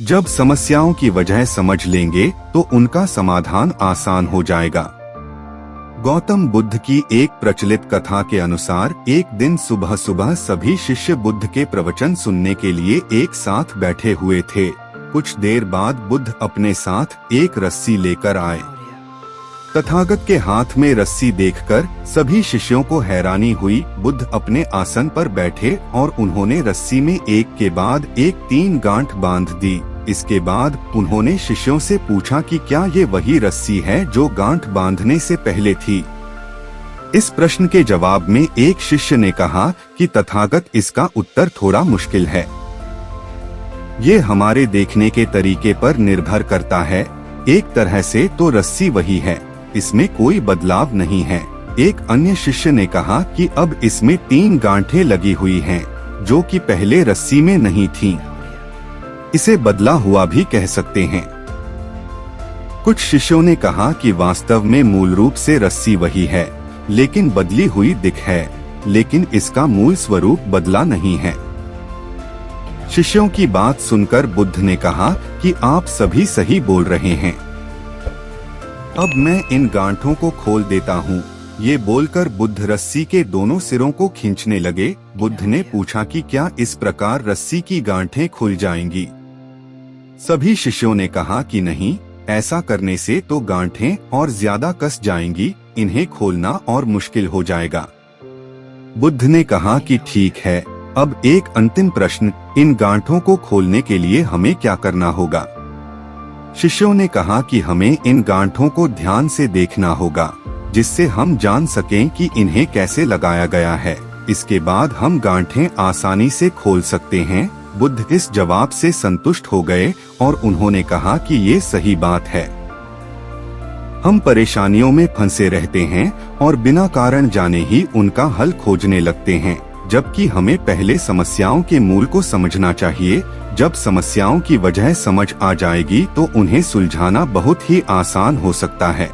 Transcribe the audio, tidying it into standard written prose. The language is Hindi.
जब समस्याओं की वजह समझ लेंगे तो उनका समाधान आसान हो जाएगा। गौतम बुद्ध की एक प्रचलित कथा के अनुसार एक दिन सुबह सुबह सभी शिष्य बुद्ध के प्रवचन सुनने के लिए एक साथ बैठे हुए थे। कुछ देर बाद बुद्ध अपने साथ एक रस्सी लेकर आए। तथागत के हाथ में रस्सी देखकर सभी शिष्यों को हैरानी हुई। बुद्ध अपने आसन पर बैठे और उन्होंने रस्सी में एक के बाद एक 3 गांठ बांध दी। इसके बाद उन्होंने शिष्यों से पूछा कि क्या ये वही रस्सी है जो गांठ बांधने से पहले थी। इस प्रश्न के जवाब में एक शिष्य ने कहा कि तथागत, इसका उत्तर थोड़ा मुश्किल है। ये हमारे देखने के तरीके पर निर्भर करता है। एक तरह से तो रस्सी वही है, इसमें कोई बदलाव नहीं है। एक अन्य शिष्य ने कहा कि अब इसमें 3 गांठें लगी हुई हैं, जो कि पहले रस्सी में नहीं थीं। इसे बदला हुआ भी कह सकते हैं। कुछ शिष्यों ने कहा कि वास्तव में मूल रूप से रस्सी वही है, लेकिन बदली हुई दिख है, लेकिन इसका मूल स्वरूप बदला नहीं है। शिष्यों की बात सुनकर बुद्ध ने कहा कि आप सभी सही बोल रहे हैं। अब मैं इन गांठों को खोल देता हूँ। ये बोलकर बुद्ध रस्सी के दोनों सिरों को खींचने लगे। बुद्ध ने पूछा कि क्या इस प्रकार रस्सी की गांठें खुल जाएंगी? सभी शिष्यों ने कहा कि नहीं, ऐसा करने से तो गांठें और ज्यादा कस जाएंगी, इन्हें खोलना और मुश्किल हो जाएगा। बुद्ध ने कहा कि ठीक है, अब एक अंतिम प्रश्न, इन गांठों को खोलने के लिए हमें क्या करना होगा? शिष्यों ने कहा कि हमें इन गांठों को ध्यान से देखना होगा, जिससे हम जान सकें कि इन्हें कैसे लगाया गया है। इसके बाद हम गांठें आसानी से खोल सकते हैं। बुद्ध इस जवाब से संतुष्ट हो गए और उन्होंने कहा कि ये सही बात है। हम परेशानियों में फंसे रहते हैं और बिना कारण जाने ही उनका हल खोजने लगते हैं, जबकि हमें पहले समस्याओं के मूल को समझना चाहिए। जब समस्याओं की वजह समझ आ जाएगी तो उन्हें सुलझाना बहुत ही आसान हो सकता है।